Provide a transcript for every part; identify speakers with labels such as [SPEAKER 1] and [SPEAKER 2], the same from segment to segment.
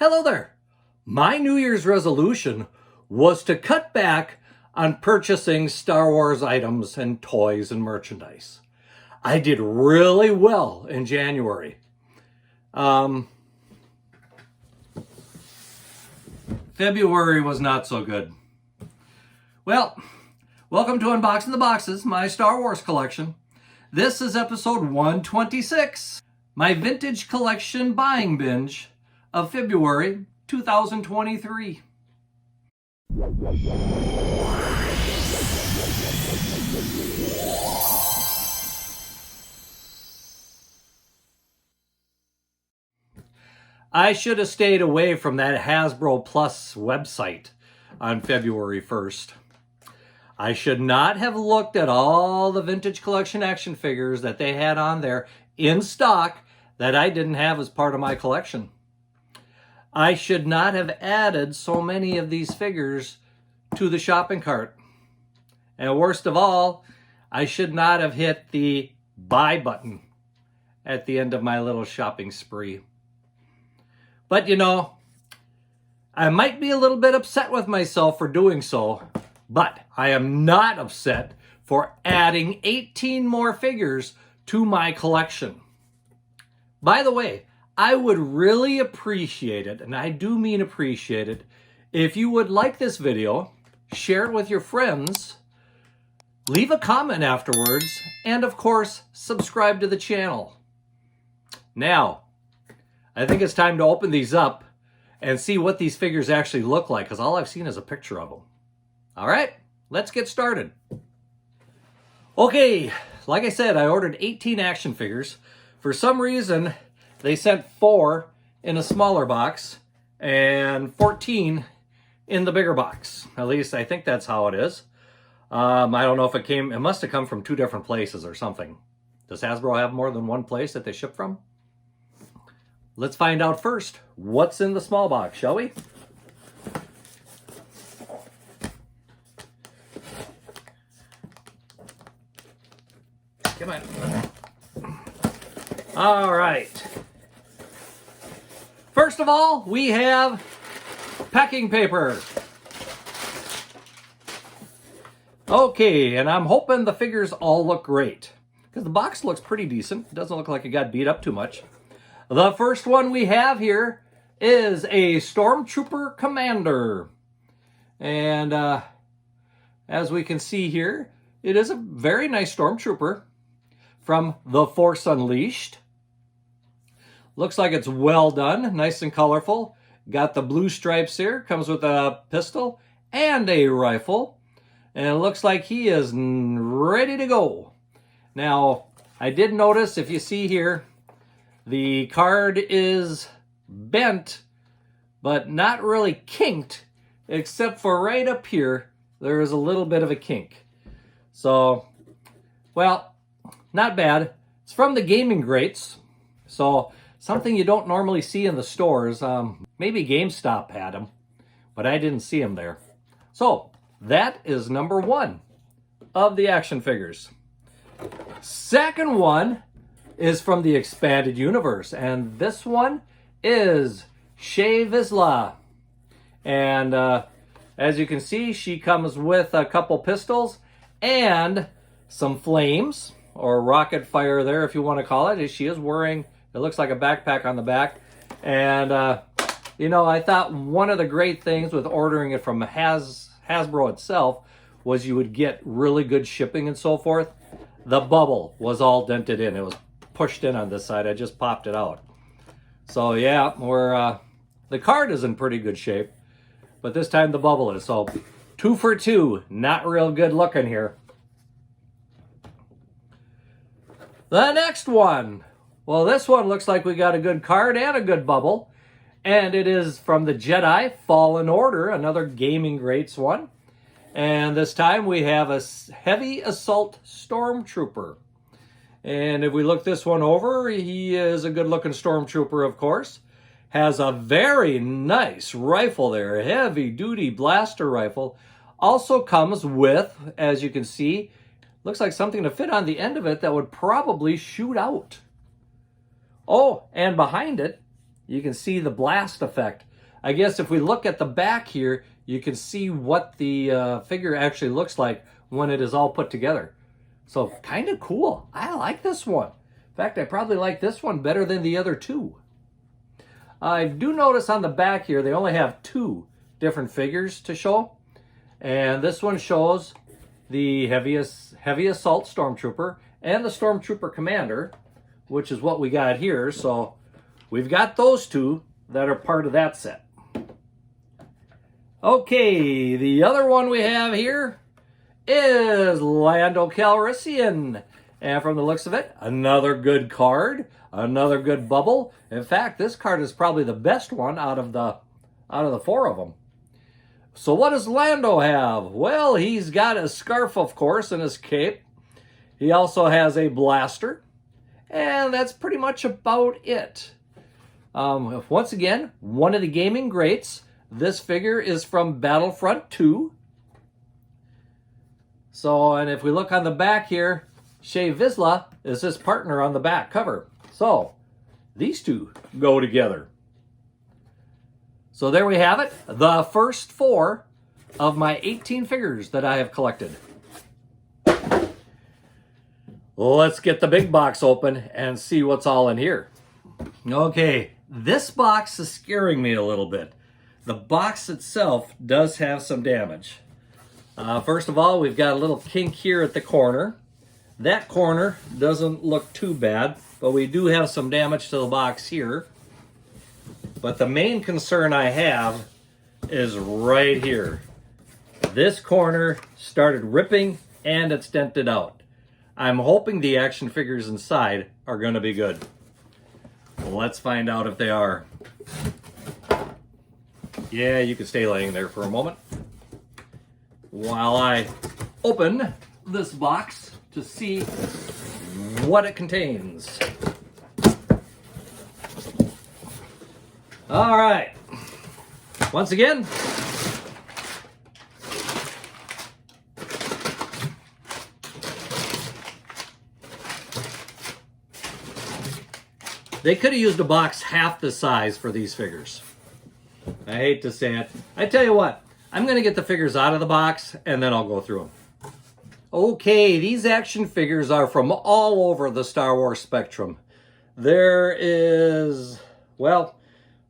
[SPEAKER 1] Hello there. My New Year's resolution was to cut back on purchasing Star Wars items and toys and merchandise. I did really well in January. February was not so good. Well, welcome to Unboxing the Boxes, my Star Wars collection. This is episode 126, my vintage collection buying binge of February 2023. I should have stayed away from that Hasbro Plus website on February 1st. I should not have looked at all the vintage collection action figures that they had on there in stock that I didn't have as part of my collection. I should not have added so many of these figures to the shopping cart. And worst of all, I should not have hit the buy button at the end of my little shopping spree. But you know, I might be a little bit upset with myself for doing so, but I am not upset for adding 18 more figures to my collection. By the way, I would really appreciate it, and I do mean appreciate it, if you would like this video, share it with your friends, leave a comment afterwards, and of course, subscribe to the channel. Now, I think it's time to open these up and see what these figures actually look like, because all I've seen is a picture of them. All right, let's get started. Okay, like I said, I ordered 18 action figures. For some reason, they sent 4 in a smaller box and 14 in the bigger box. At least I think that's how it is. I don't know if it must have come from 2 different places or something. Does Hasbro have more than one place that they ship from? Let's find out first what's in the small box, shall we? Come on. All right. First of all, we have packing paper. Okay, and I'm hoping the figures all look great, because the box looks pretty decent. It doesn't look like it got beat up too much. The first one we have here is a Stormtrooper Commander. And as we can see here, it is a very nice Stormtrooper from The Force Unleashed. Looks like it's well done, nice and colorful. Got the blue stripes here, comes with a pistol and a rifle. And it looks like he is ready to go. Now, I did notice, if you see here, the card is bent, but not really kinked, except for right up here, there is a little bit of a kink. So, well, not bad. It's from the Gaming Greats, so something you don't normally see in the stores. Maybe GameStop had them, but I didn't see them there. So, that is number 1 of the action figures. Second one is from the Expanded Universe, and this one is Shae Vizsla. And as you can see, she comes with a couple pistols and some flames, or rocket fire there if you want to call it. She is wearing, it looks like a backpack on the back. And you know, I thought one of the great things with ordering it from Hasbro itself was you would get really good shipping and so forth. The bubble was all dented in. It was pushed in on this side. I just popped it out. So yeah, the card is in pretty good shape, but this time the bubble is. So 2 for 2, not real good looking here. The next one. Well, this one looks like we got a good card and a good bubble. And it is from the Jedi Fallen Order, another Gaming Greats one. And this time we have a Heavy Assault Stormtrooper. And if we look this one over, he is a good-looking Stormtrooper, of course. Has a very nice rifle there, a heavy-duty blaster rifle. Also comes with, as you can see, looks like something to fit on the end of it that would probably shoot out. Oh, and behind it, you can see the blast effect. I guess if we look at the back here, you can see what the figure actually looks like when it is all put together. So kind of cool. I like this one. In fact, I probably like this one better than the other two. I do notice on the back here, they only have 2 different figures to show. And this one shows the heavy assault stormtrooper and the stormtrooper commander, which is what we got here. So we've got those 2 that are part of that set. Okay, the other one we have here is Lando Calrissian. And from the looks of it, another good card, another good bubble. In fact, this card is probably the best one out of the 4 of them. So what does Lando have? Well, he's got a scarf, of course, and his cape. He also has a blaster. And that's pretty much about it. Once again, one of the gaming greats. This figure is from Battlefront 2. So, and if we look on the back here, Shea Vizsla is his partner on the back cover. So, these 2 go together. So there we have it, the first 4 of my 18 figures that I have collected. Let's get the big box open and see what's all in here. Okay, this box is scaring me a little bit. The box itself does have some damage. First of all, we've got a little kink here at the corner. That corner doesn't look too bad, but we do have some damage to the box here. But the main concern I have is right here. This corner started ripping and it's dented out. I'm hoping the action figures inside are going to be good. Let's find out if they are. Yeah, you can stay laying there for a moment while I open this box to see what it contains. All right. Once again, they could have used a box half the size for these figures. I hate to say it. I tell you what, I'm going to get the figures out of the box and then I'll go through them. Okay, these action figures are from all over the Star Wars spectrum. There is, well,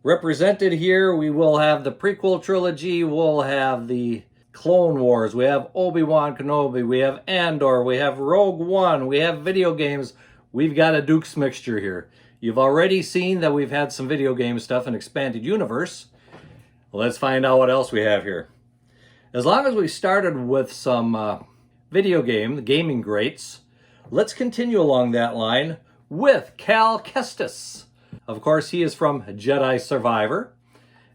[SPEAKER 1] represented here, we will have the prequel trilogy, we'll have the Clone Wars, we have Obi-Wan Kenobi, we have Andor, we have Rogue One, we have video games. We've got a Duke's mixture here. You've already seen that we've had some video game stuff in Expanded Universe. Let's find out what else we have here. As long as we started with some gaming greats, let's continue along that line with Cal Kestis. Of course, he is from Jedi Survivor.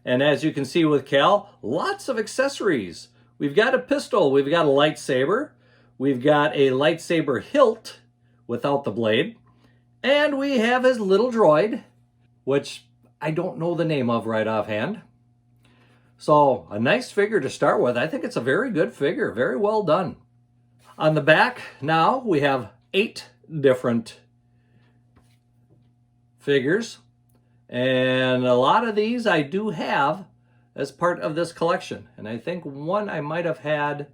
[SPEAKER 1] And as you can see with Cal, lots of accessories. We've got a pistol, we've got a lightsaber, we've got a lightsaber hilt without the blade, and we have his little droid, which I don't know the name of right offhand. So, a nice figure to start with. I think it's a very good figure, very well done. On the back, now, we have 8 different figures. And a lot of these I do have as part of this collection. And I think one I might have had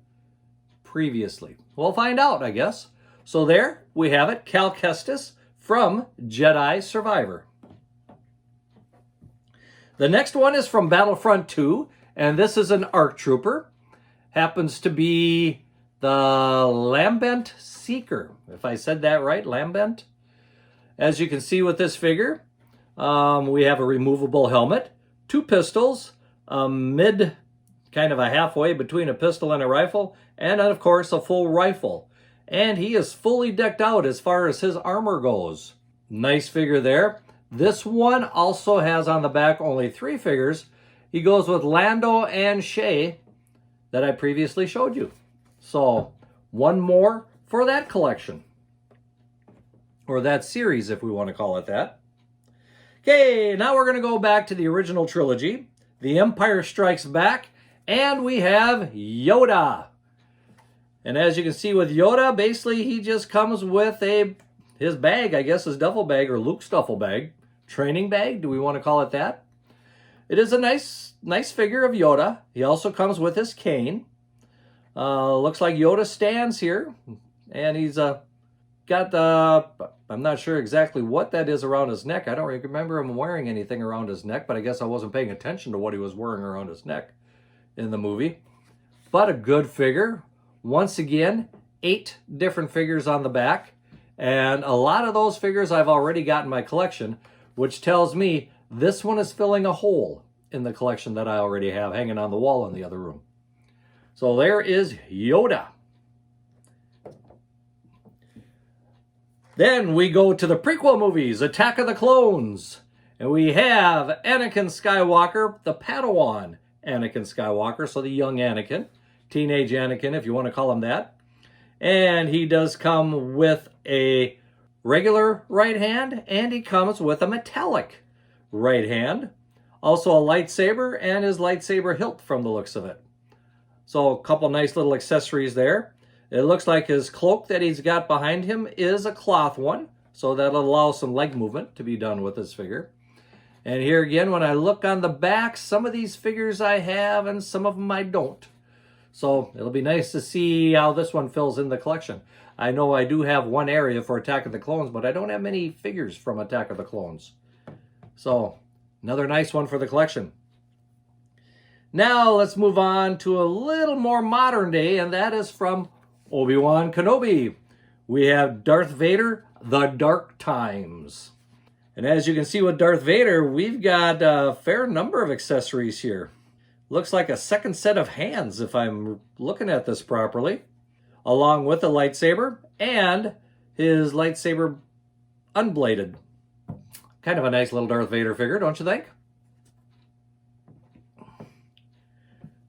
[SPEAKER 1] previously. We'll find out, I guess. So there, we have it, Cal Kestis from Jedi Survivor. The next one is from Battlefront 2, and this is an ARC Trooper. Happens to be the Lambent Seeker, if I said that right, Lambent. As you can see with this figure, we have a removable helmet, 2 pistols, kind of a halfway between a pistol and a rifle, and of course a full rifle. And he is fully decked out as far as his armor goes. Nice figure there. This one also has on the back only 3 figures. He goes with Lando and Shea that I previously showed you. So, one more for that collection. Or that series, if we want to call it that. Okay, now we're going to go back to the original trilogy. The Empire Strikes Back. And we have Yoda. And as you can see with Yoda, basically he just comes with his bag, I guess his duffel bag or Luke's duffel bag. Training bag, do we want to call it that? It is a nice figure of Yoda. He also comes with his cane. Looks like Yoda stands here, and he's got the, I'm not sure exactly what that is around his neck. I don't remember him wearing anything around his neck, but I guess I wasn't paying attention to what he was wearing around his neck in the movie. But a good figure. Once again, 8 different figures on the back, and a lot of those figures I've already got in my collection, which tells me this one is filling a hole in the collection that I already have hanging on the wall in the other room. So there is Yoda. Then we go to the prequel movies, Attack of the Clones. And we have Anakin Skywalker, the Padawan Anakin Skywalker, so the young Anakin, teenage Anakin if you want to call him that. And he does come with a regular right hand, and he comes with a metallic right hand. Also a lightsaber, and his lightsaber hilt from the looks of it. So a couple nice little accessories there. It looks like his cloak that he's got behind him is a cloth one, so that'll allow some leg movement to be done with this figure. And here again, when I look on the back, some of these figures I have and some of them I don't. So it'll be nice to see how this one fills in the collection. I know I do have one area for Attack of the Clones, but I don't have many figures from Attack of the Clones. So another nice one for the collection. Now let's move on to a little more modern day, and that is from Obi-Wan Kenobi. We have Darth Vader, The Dark Times. And as you can see with Darth Vader, we've got a fair number of accessories here. Looks like a second set of hands if I'm looking at this properly, along with a lightsaber and his lightsaber unbladed. Kind of a nice little Darth Vader figure, don't you think?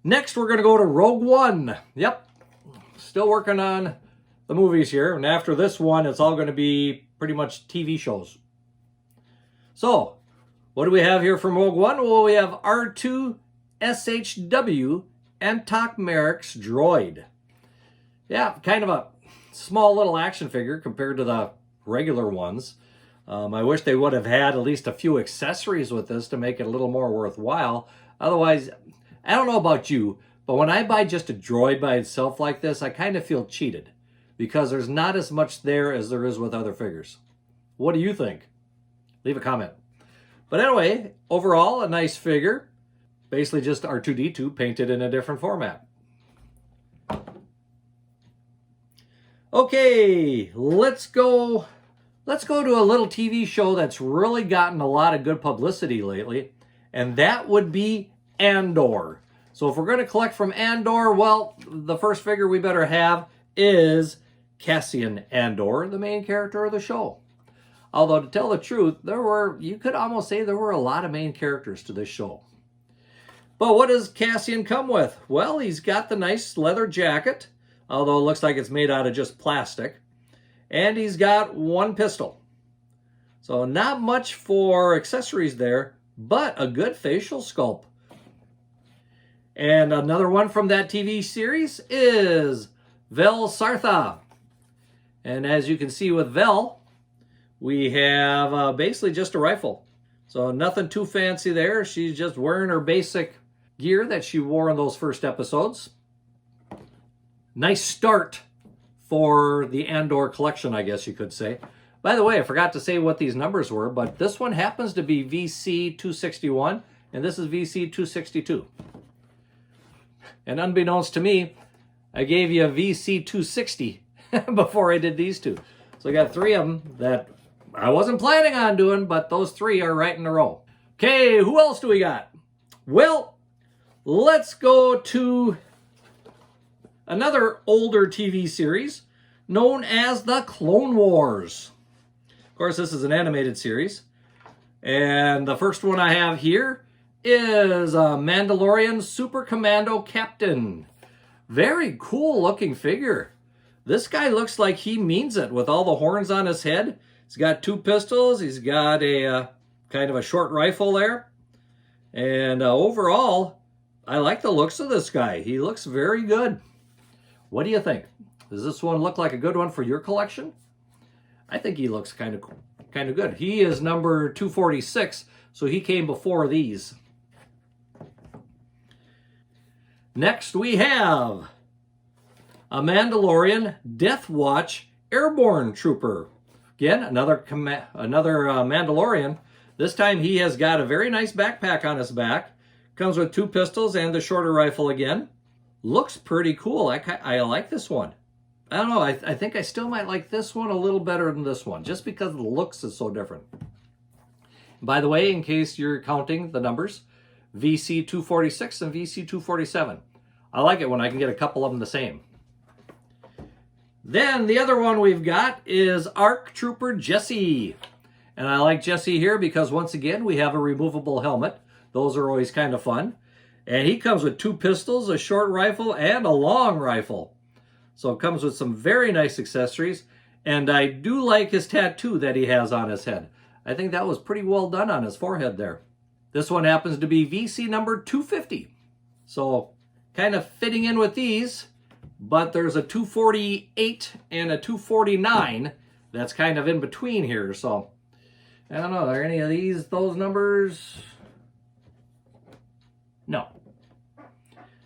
[SPEAKER 1] Next, we're going to go to Rogue One. Yep, still working on the movies here. And after this one, it's all going to be pretty much TV shows. So, what do we have here from Rogue One? Well, we have R2 SHW Antok Merrick's droid. Yeah, kind of a small little action figure compared to the regular ones. I wish they would have had at least a few accessories with this to make it a little more worthwhile. Otherwise, I don't know about you, but when I buy just a droid by itself like this, I kind of feel cheated because there's not as much there as there is with other figures. What do you think? Leave a comment. But anyway, overall, a nice figure. Basically just R2-D2 painted in a different format. Okay, let's go to a little TV show that's really gotten a lot of good publicity lately, and that would be Andor. So if we're going to collect from Andor, well, the first figure we better have is Cassian Andor, the main character of the show. Although to tell the truth, you could almost say there were a lot of main characters to this show. But what does Cassian come with? Well, he's got the nice leather jacket, although it looks like it's made out of just plastic. And he's got one pistol. So not much for accessories there, but a good facial sculpt. And another one from that TV series is Vel Sartha. And as you can see with Vel, we have basically just a rifle. So nothing too fancy there. She's just wearing her basic gear that she wore in those first episodes. Nice start for the Andor collection, I guess you could say. By the way, I forgot to say what these numbers were, but this one happens to be VC261, and this is VC262. And unbeknownst to me, I gave you a VC260 before I did these two. So I got 3 of them that I wasn't planning on doing, but those 3 are right in a row. Okay, who else do we got? Well, let's go to another older TV series known as the Clone Wars. Of course, this is an animated series. And the first one I have here is a Mandalorian Super Commando Captain. Very cool looking figure. This guy looks like he means it with all the horns on his head. He's got 2 pistols. He's got a kind of a short rifle there. And overall, I like the looks of this guy. He looks very good. What do you think? Does this one look like a good one for your collection? I think he looks kind of good. He is number 246, so he came before these. Next we have a Mandalorian Death Watch Airborne Trooper. Again, another Mandalorian. This time he has got a very nice backpack on his back. Comes with 2 pistols and the shorter rifle again. Looks pretty cool. I like this one. I don't know. I think I still might like this one a little better than this one, just because the looks is so different. By the way, in case you're counting the numbers, VC246 and VC247. I like it when I can get a couple of them the same. Then the other one we've got is ARC Trooper Jesse. And I like Jesse here because once again, we have a removable helmet. Those are always kind of fun. And he comes with 2 pistols, a short rifle, and a long rifle. So it comes with some very nice accessories. And I do like his tattoo that he has on his head. I think that was pretty well done on his forehead there. This one happens to be VC number 250. So kind of fitting in with these. But there's a 248 and a 249 that's kind of in between here. So I don't know, are any of these those numbers? No.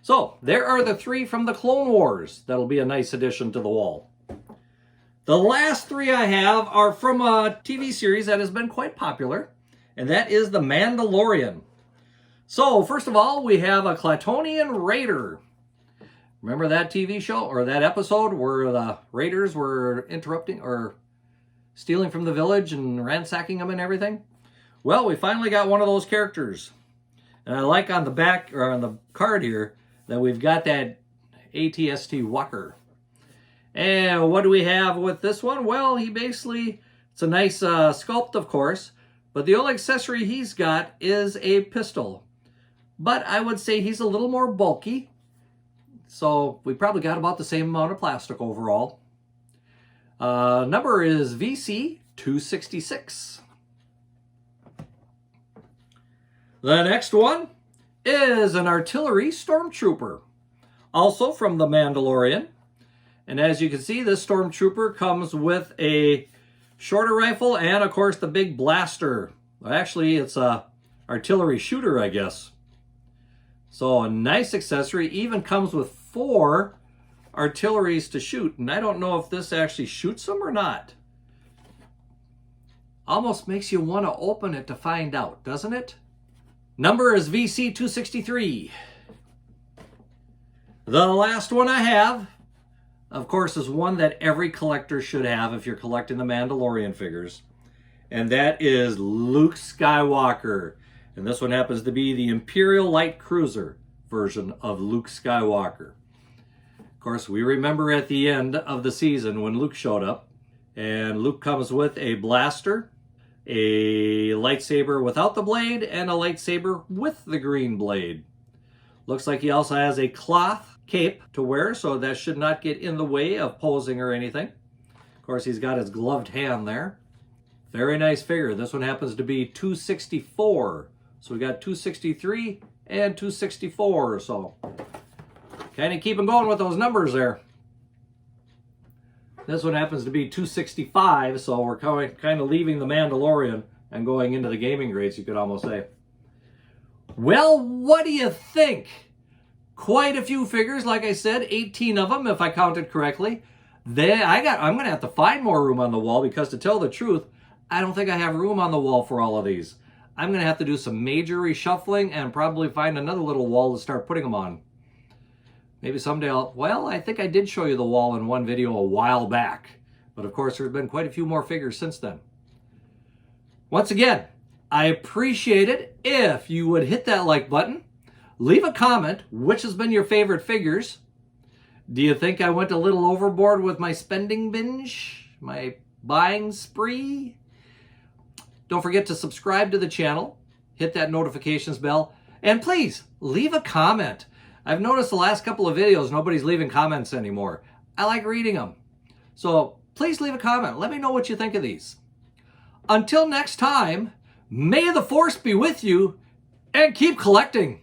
[SPEAKER 1] So there are the 3 from the Clone Wars. That'll be a nice addition to the wall. The last 3 I have are from a TV series that has been quite popular, and that is The Mandalorian. So first of all, we have a Klatonian Raider. Remember that TV show or that episode where the Raiders were interrupting or stealing from the village and ransacking them and everything? Well, we finally got one of those characters. And I like on the back, or on the card here, that we've got that ATST Walker. And what do we have with this one? Well, it's a nice sculpt, of course, but the only accessory he's got is a pistol. But I would say he's a little more bulky, so we probably got about the same amount of plastic overall. Number is VC266. The next one is an artillery stormtrooper, also from The Mandalorian. And as you can see, this stormtrooper comes with a shorter rifle and, of course, the big blaster. Actually, it's a artillery shooter, I guess. So a nice accessory. Even comes with 4 artilleries to shoot. And I don't know if this actually shoots them or not. Almost makes you want to open it to find out, doesn't it? Number is VC263. The last one I have, of course, is one that every collector should have if you're collecting the Mandalorian figures. And that is Luke Skywalker. And this one happens to be the Imperial Light Cruiser version of Luke Skywalker. Of course, we remember at the end of the season when Luke showed up. And Luke comes with a blaster, a lightsaber without the blade, and a lightsaber with the green blade. Looks like he also has a cloth cape to wear, so that should not get in the way of posing or anything. Of course, he's got his gloved hand there. Very nice figure. This one happens to be 264. So we got 263 and 264. So kind of keep them going with those numbers there. This one happens to be 265, so we're kind of leaving the Mandalorian and going into the gaming grades, you could almost say. Well, what do you think? Quite a few figures, like I said, 18 of them, if I counted correctly. I'm going to have to find more room on the wall because, to tell the truth, I don't think I have room on the wall for all of these. I'm going to have to do some major reshuffling and probably find another little wall to start putting them on. Maybe someday I think I did show you the wall in one video a while back. But of course, there's been quite a few more figures since then. Once again, I appreciate it if you would hit that like button. Leave a comment, which has been your favorite figures. Do you think I went a little overboard with my spending binge? My buying spree? Don't forget to subscribe to the channel. Hit that notifications bell. And please, leave a comment. I've noticed the last couple of videos, nobody's leaving comments anymore. I like reading them. So please leave a comment. Let me know what you think of these. Until next time, may the Force be with you and keep collecting.